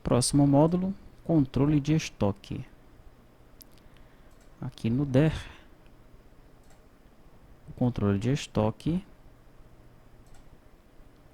Próximo módulo, controle de estoque. Aqui no DER, o controle de estoque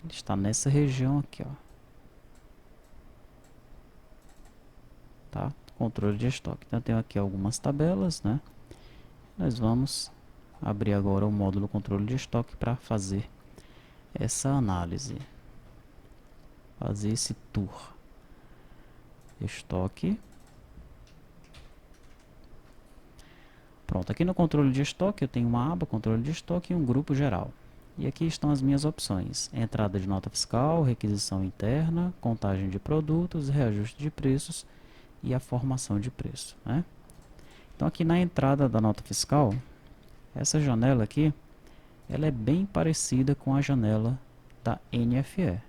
ele está nessa região aqui, ó. Tá? Controle de estoque. Então, eu tenho aqui algumas tabelas, né? Nós vamos abrir agora o módulo controle de estoque para fazer essa análise. Fazer esse tour. Estoque. Pronto, aqui no controle de estoque eu tenho uma aba, controle de estoque e um grupo geral. E aqui estão as minhas opções: entrada de nota fiscal, requisição interna, contagem de produtos, reajuste de preços e a formação de preço, né? Então aqui na entrada da nota fiscal, essa janela aqui, ela é bem parecida com a janela da NFE.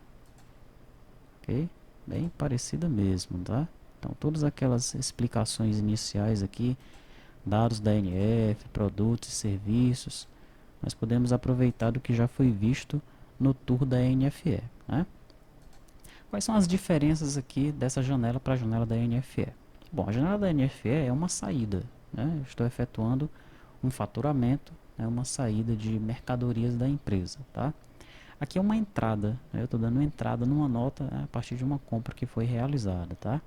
Ok? Bem parecida mesmo, tá? Então todas aquelas explicações iniciais aqui, dados da NF, produtos e serviços, nós podemos aproveitar do que já foi visto no tour da NFE, né? Quais são as diferenças aqui dessa janela para a janela da NFE? Bom, a janela da NFE é uma saída, né? Eu estou efetuando um faturamento, né? Uma saída de mercadorias da empresa, tá? Aqui é uma entrada, né? Eu estou dando uma entrada numa nota, né? A partir de uma compra que foi realizada, tá?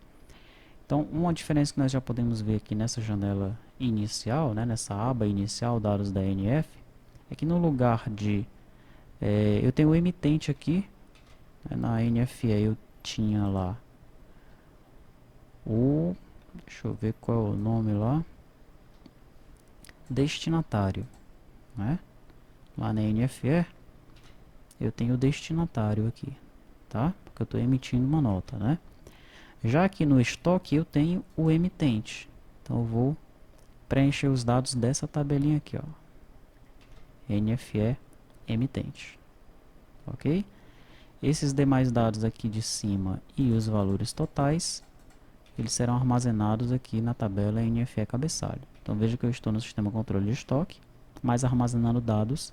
Então, uma diferença que nós já podemos ver aqui nessa janela inicial, né? Nessa aba inicial, dados da NF, é que no lugar de... eu tenho o emitente aqui, né? Na NFE eu tinha lá o... Deixa eu ver qual é o nome lá. Destinatário, né? Lá na NFE eu tenho o destinatário aqui, tá? Porque eu estou emitindo uma nota, né? Já aqui no estoque eu tenho o emitente. Então eu vou preencher os dados dessa tabelinha aqui, ó. NFE emitente. Ok? Esses demais dados aqui de cima e os valores totais, eles serão armazenados aqui na tabela NFE cabeçalho. Então veja que eu estou no sistema controle de estoque, mas armazenando dados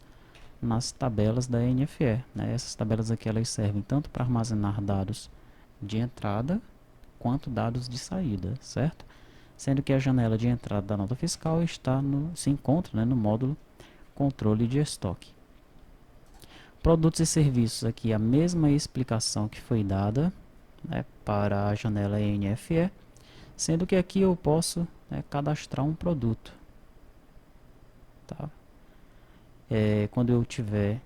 nas tabelas da NFE, né? Essas tabelas aqui elas servem tanto para armazenar dados de entrada quanto dados de saída, certo? Sendo que a janela de entrada da nota fiscal se encontra, né, no módulo controle de estoque. Produtos e serviços, aqui a mesma explicação que foi dada, né, para a janela NFE, sendo que aqui eu posso, né, cadastrar um produto. Tá? Quando eu estiver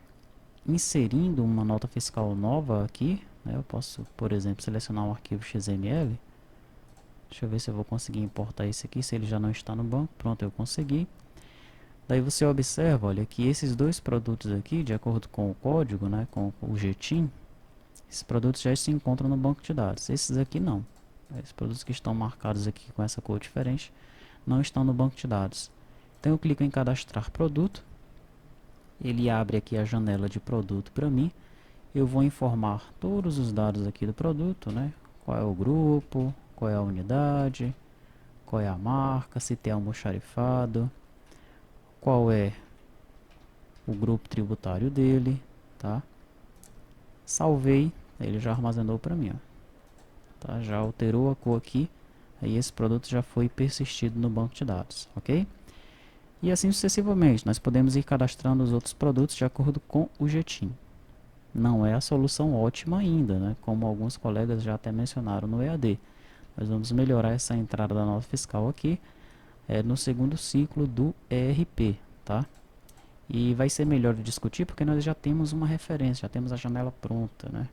inserindo uma nota fiscal nova aqui, né, eu posso, por exemplo, selecionar um arquivo XML. Deixa eu ver se eu vou conseguir importar esse aqui, se ele já não está no banco. Pronto, eu consegui. Daí você observa, olha, que esses dois produtos aqui, de acordo com o código, né, com o GTIM, esses produtos já se encontram no banco de dados. Esses aqui não. Esses produtos que estão marcados aqui com essa cor diferente não estão no banco de dados. Então eu clico em cadastrar produto. Ele abre aqui a janela de produto para mim. Eu vou informar todos os dados aqui do produto, né? Qual é o grupo, qual é a unidade, qual é a marca, se tem almoxarifado, qual é o grupo tributário dele, tá? Salvei, ele já armazenou para mim, ó. Tá? Já alterou a cor aqui, aí esse produto já foi persistido no banco de dados, ok? E assim sucessivamente, nós podemos ir cadastrando os outros produtos de acordo com o GTIM. Não é a solução ótima ainda, né? Como alguns colegas já até mencionaram no EAD. Nós vamos melhorar essa entrada da nota fiscal aqui no segundo ciclo do ERP, tá? E vai ser melhor de discutir porque nós já temos uma referência, já temos a janela pronta, né?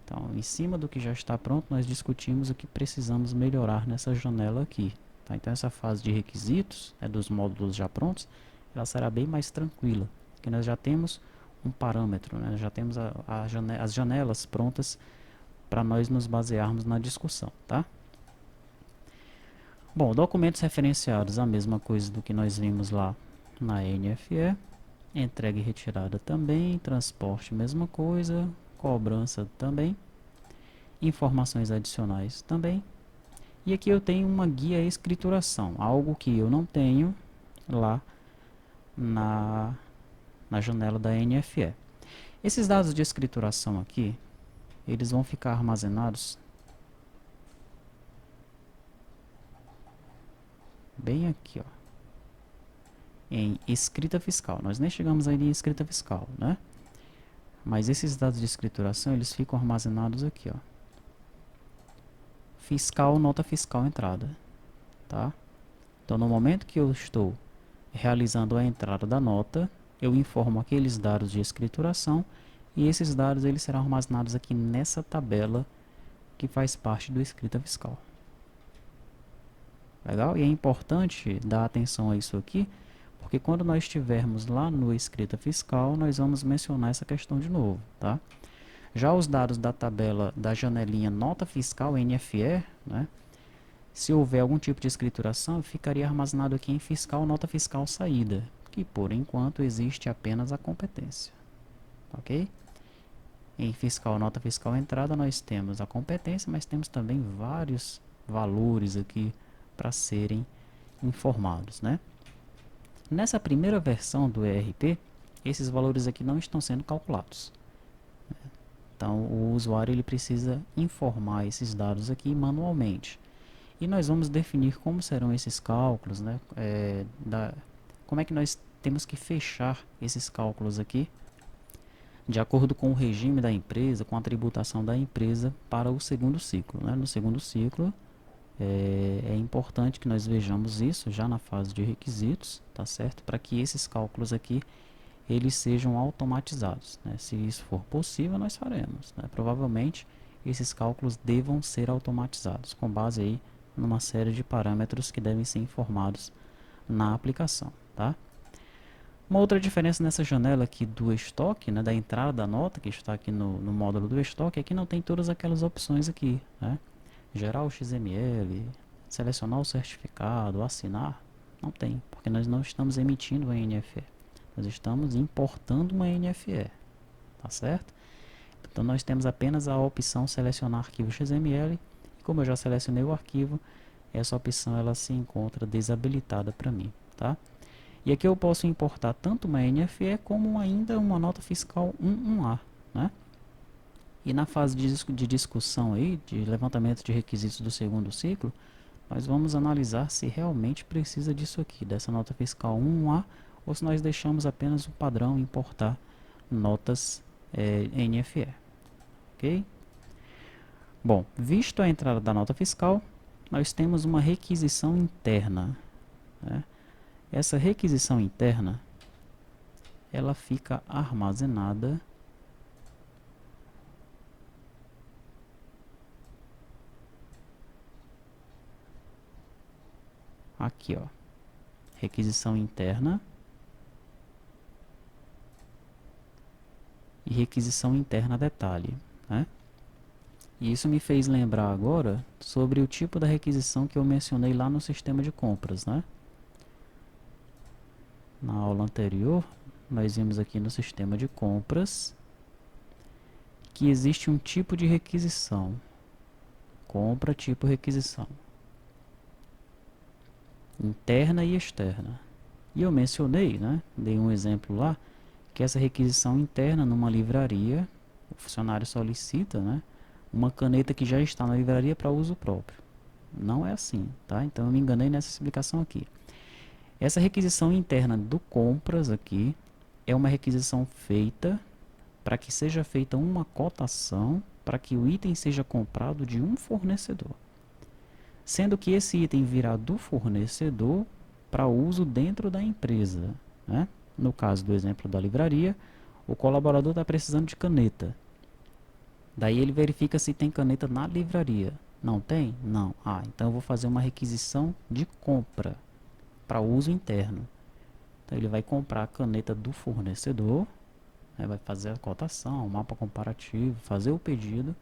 Então, em cima do que já está pronto, nós discutimos o que precisamos melhorar nessa janela aqui. Tá? Então, essa fase de requisitos, dos módulos já prontos, ela será bem mais tranquila, porque nós já temos um parâmetro, né? Já temos as janelas prontas para nós nos basearmos na discussão, tá? Bom, documentos referenciados, a mesma coisa do que nós vimos lá na NFE. Entrega e retirada também, transporte, mesma coisa, cobrança também, informações adicionais também. E aqui eu tenho uma guia escrituração, algo que eu não tenho lá na janela da NFE. Esses dados de escrituração aqui, eles vão ficar armazenados bem aqui, ó, em escrita fiscal. Nós nem chegamos aí em escrita fiscal, né? Mas esses dados de escrituração, eles ficam armazenados aqui, ó. Fiscal, nota fiscal, entrada, tá? Então, no momento que eu estou realizando a entrada da nota, eu informo aqueles dados de escrituração e esses dados eles serão armazenados aqui nessa tabela que faz parte do escrita fiscal. Legal? E é importante dar atenção a isso aqui, porque quando nós estivermos lá no escrita fiscal, nós vamos mencionar essa questão de novo, tá? Já os dados da tabela da janelinha nota fiscal NFE, né? Se houver algum tipo de escrituração, ficaria armazenado aqui em fiscal nota fiscal saída, que por enquanto existe apenas a competência, ok? Em fiscal nota fiscal entrada nós temos a competência, mas temos também vários valores aqui para serem informados, né? Nessa primeira versão do ERP, esses valores aqui não estão sendo calculados. Então, o usuário ele precisa informar esses dados aqui manualmente. E nós vamos definir como serão esses cálculos, né? Como é que nós temos que fechar esses cálculos aqui, de acordo com o regime da empresa, com a tributação da empresa para o segundo ciclo, né? No segundo ciclo, é importante que nós vejamos isso já na fase de requisitos, tá certo? Para que esses cálculos aqui eles sejam automatizados, né? Se isso for possível, nós faremos, né? Provavelmente esses cálculos devam ser automatizados com base aí numa série de parâmetros que devem ser informados na aplicação, tá? Uma outra diferença nessa janela aqui do estoque, né, da entrada da nota, que está aqui no módulo do estoque, é que não tem todas aquelas opções aqui, né? Gerar o XML, selecionar o certificado, assinar, não tem, porque nós não estamos emitindo uma NFE, nós estamos importando uma NFE, tá certo? Então nós temos apenas a opção selecionar arquivo XML, e como eu já selecionei o arquivo, essa opção ela se encontra desabilitada para mim, tá? E aqui eu posso importar tanto uma NFE como ainda uma nota fiscal 11A, né? E na fase de discussão aí, de levantamento de requisitos do segundo ciclo, nós vamos analisar se realmente precisa disso aqui, dessa nota fiscal 11A, ou se nós deixamos apenas o padrão importar notas NFE, ok? Bom, visto a entrada da nota fiscal, nós temos uma requisição interna, né? Essa requisição interna, ela fica armazenada aqui, ó. Requisição interna e requisição interna detalhe, né? E isso me fez lembrar agora sobre o tipo da requisição que eu mencionei lá no sistema de compras, né? Na aula anterior, nós vimos aqui no sistema de compras que existe um tipo de requisição. Compra tipo requisição. Interna e externa. E eu mencionei, né? Dei um exemplo lá, que essa requisição interna numa livraria, o funcionário solicita, né? Uma caneta que já está na livraria para uso próprio. Não é assim, tá? Então eu me enganei nessa explicação aqui. Essa requisição interna do compras aqui é uma requisição feita para que seja feita uma cotação para que o item seja comprado de um fornecedor. Sendo que esse item virá do fornecedor para uso dentro da empresa, né? No caso do exemplo da livraria, o colaborador está precisando de caneta. Daí ele verifica se tem caneta na livraria. Não tem? Não. Ah, então eu vou fazer uma requisição de compra para uso interno. Então ele vai comprar a caneta do fornecedor, né, vai fazer a cotação, o mapa comparativo, fazer o pedido.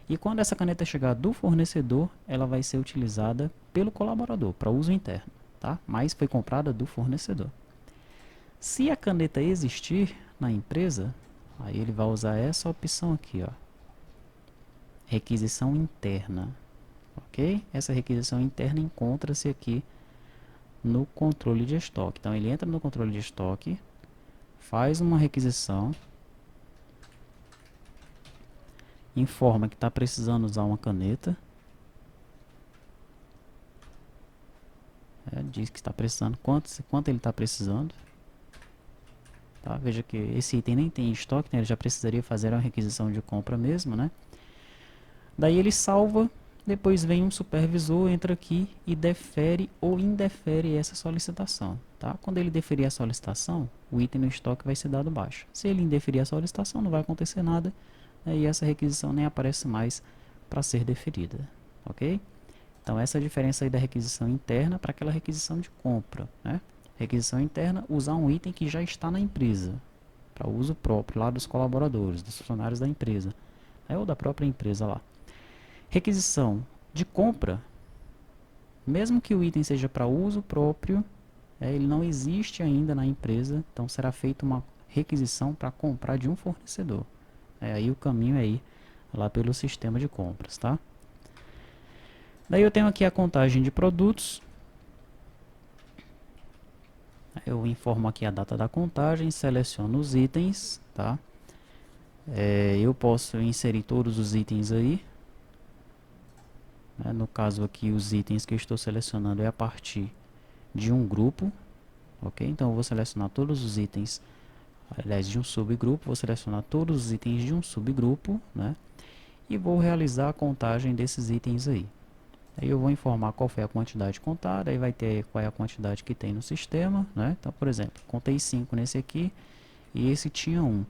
E quando essa caneta chegar do fornecedor, ela vai ser utilizada pelo colaborador para uso interno, tá? Mas foi comprada do fornecedor. Se a caneta existir na empresa, aí ele vai usar essa opção aqui, ó. Requisição interna, ok? Essa requisição interna encontra-se aqui no controle de estoque. Então ele entra no controle de estoque, faz uma requisição, informa que está precisando usar uma caneta, Diz que está precisando, quanto ele está precisando. Tá? Veja que esse item nem tem estoque, né? Ele já precisaria fazer uma requisição de compra mesmo, né? Daí ele salva, depois vem um supervisor, entra aqui e defere ou indefere essa solicitação. Tá? Quando ele deferir a solicitação, o item no estoque vai ser dado baixa. Se ele indeferir a solicitação, não vai acontecer nada, né? E essa requisição nem aparece mais para ser deferida. Ok? Então essa é a diferença aí da requisição interna para aquela requisição de compra, né? Requisição interna, usar um item que já está na empresa, para uso próprio lá dos colaboradores, dos funcionários da empresa, ou da própria empresa lá. Requisição de compra, mesmo que o item seja para uso próprio, ele não existe ainda na empresa, então será feita uma requisição para comprar de um fornecedor. Aí o caminho é ir lá pelo sistema de compras, tá? Daí eu tenho aqui a contagem de produtos. Eu informo aqui a data da contagem, seleciono os itens, tá? Eu posso inserir todos os itens aí. No caso aqui, os itens que eu estou selecionando é a partir de um grupo, ok? Então eu vou selecionar todos os itens, aliás, de um subgrupo, vou selecionar todos os itens de um subgrupo, né? E vou realizar a contagem desses itens aí. Aí eu vou informar qual foi a quantidade contada, aí vai ter qual é a quantidade que tem no sistema, né? Então, por exemplo, contei 5 nesse aqui e esse tinha 1,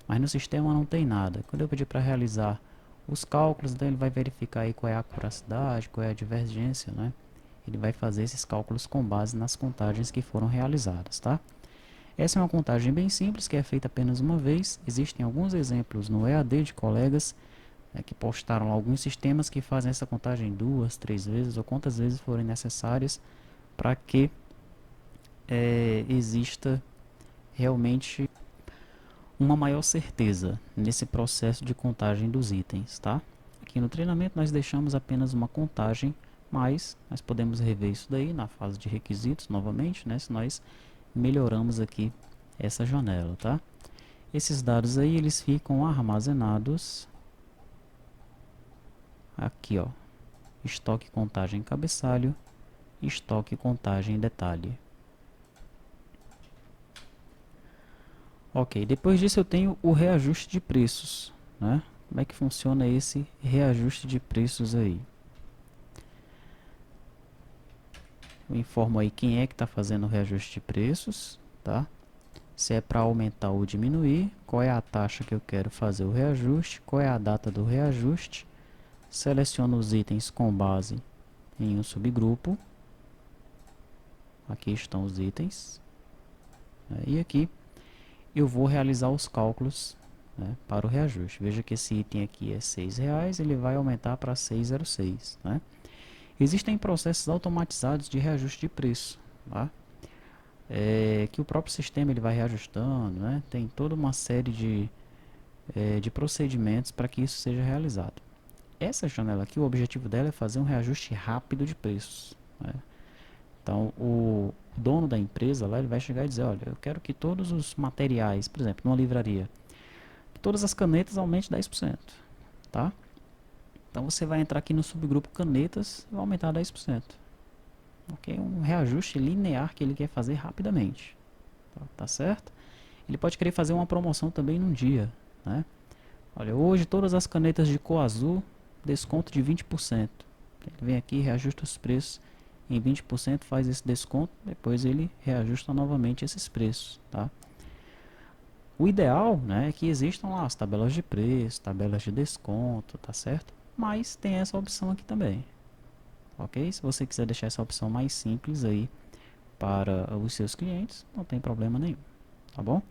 mas no sistema não tem nada. Quando eu pedir para realizar os cálculos, então ele vai verificar aí qual é a acuracidade, qual é a divergência, né? Ele vai fazer esses cálculos com base nas contagens que foram realizadas, tá? Essa é uma contagem bem simples, que é feita apenas uma vez. Existem alguns exemplos no EAD de colegas que postaram alguns sistemas que fazem essa contagem 2, 3 vezes ou quantas vezes forem necessárias para que exista realmente uma maior certeza nesse processo de contagem dos itens, tá? Aqui no treinamento nós deixamos apenas uma contagem, mas nós podemos rever isso daí na fase de requisitos novamente, né? Se nós melhoramos aqui essa janela, tá? Esses dados aí eles ficam armazenados aqui, ó, estoque contagem cabeçalho, estoque contagem detalhe. Ok, depois disso eu tenho o reajuste de preços, né? Como é que funciona esse reajuste de preços aí? Eu informo aí quem é que está fazendo o reajuste de preços, tá? Se é para aumentar ou diminuir, qual é a taxa que eu quero fazer o reajuste, qual é a data do reajuste. Seleciono os itens com base em um subgrupo. Aqui estão os itens. E aqui eu vou realizar os cálculos, né, para o reajuste. Veja que esse item aqui é R$6, ele vai aumentar para 6,06, né? Existem processos automatizados de reajuste de preço, tá? Que o próprio sistema ele vai reajustando, né? Tem toda uma série de procedimentos para que isso seja realizado. Essa janela aqui, o objetivo dela é fazer um reajuste rápido de preços, né? Então, o dono da empresa lá, ele vai chegar e dizer, olha, eu quero que todos os materiais, por exemplo, numa livraria, que todas as canetas aumentem 10%, tá? Então, você vai entrar aqui no subgrupo canetas e vai aumentar 10%. Ok? Um reajuste linear que ele quer fazer rapidamente, tá certo? Ele pode querer fazer uma promoção também num dia, né? Olha, hoje todas as canetas de cor azul, desconto de 20%. Ele vem aqui, reajusta os preços em 20%, faz esse desconto, depois ele reajusta novamente esses preços, tá? O ideal, né, é que existam lá as tabelas de preço, tabelas de desconto, tá certo? Mas tem essa opção aqui também, ok? Se você quiser deixar essa opção mais simples aí para os seus clientes, não tem problema nenhum, tá bom?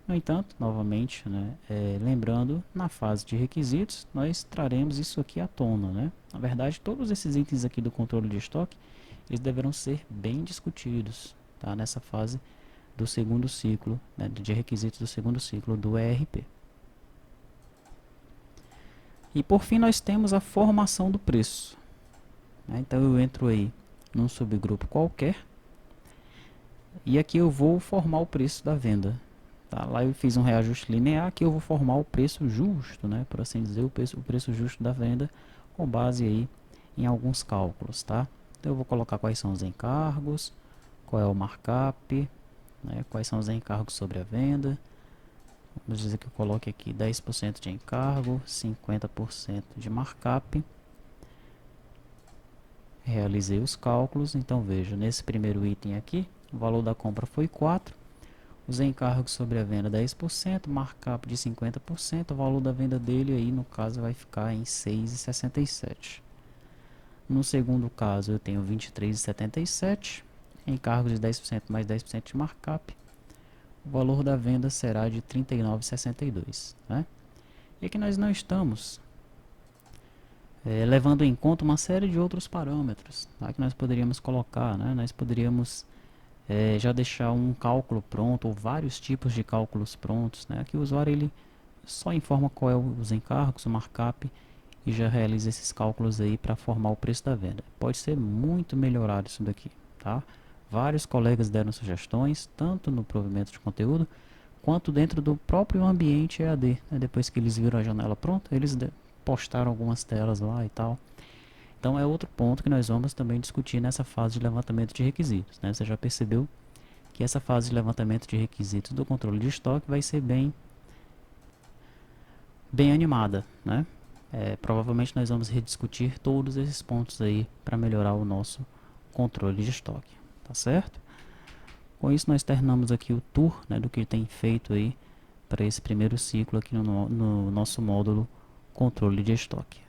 No entanto, novamente, né, lembrando, na fase de requisitos, nós traremos isso aqui à tona, né? Na verdade, todos esses itens aqui do controle de estoque, eles deverão ser bem discutidos, tá? Nessa fase do segundo ciclo, né, de requisitos do segundo ciclo do ERP. E por fim, nós temos a formação do preço, né? Então eu entro aí num subgrupo qualquer, e aqui eu vou formar o preço da venda. Tá, lá eu fiz um reajuste linear, aqui eu vou formar o preço justo, né, por assim dizer, o preço justo da venda, com base aí em alguns cálculos, tá? Então eu vou colocar quais são os encargos, qual é o markup, né, quais são os encargos sobre a venda. Vamos dizer que eu coloque aqui 10% de encargo, 50% de markup. Realizei os cálculos, então veja, nesse primeiro item aqui, o valor da compra foi 4, os encargos sobre a venda 10%, markup de 50%, o valor da venda dele aí no caso vai ficar em 6,67. No segundo caso eu tenho 23,77, encargos de 10% mais 10% de markup, o valor da venda será de 39,62, né? E aqui nós não estamos levando em conta uma série de outros parâmetros, tá, que nós poderíamos colocar, né? Nós poderíamos já deixar um cálculo pronto, ou vários tipos de cálculos prontos, né? Aqui o usuário ele só informa qual é os encargos, o markup, e já realiza esses cálculos aí para formar o preço da venda. Pode ser muito melhorado isso daqui, tá? Vários colegas deram sugestões, tanto no provimento de conteúdo, quanto dentro do próprio ambiente EAD, né? Depois que eles viram a janela pronta, eles postaram algumas telas lá e tal. Então é outro ponto que nós vamos também discutir nessa fase de levantamento de requisitos, né? Você já percebeu que essa fase de levantamento de requisitos do controle de estoque vai ser bem animada, né? Provavelmente nós vamos rediscutir todos esses pontos aí para melhorar o nosso controle de estoque, tá certo? Com isso nós terminamos aqui o tour, né, do que tem feito aí para esse primeiro ciclo aqui no nosso módulo controle de estoque.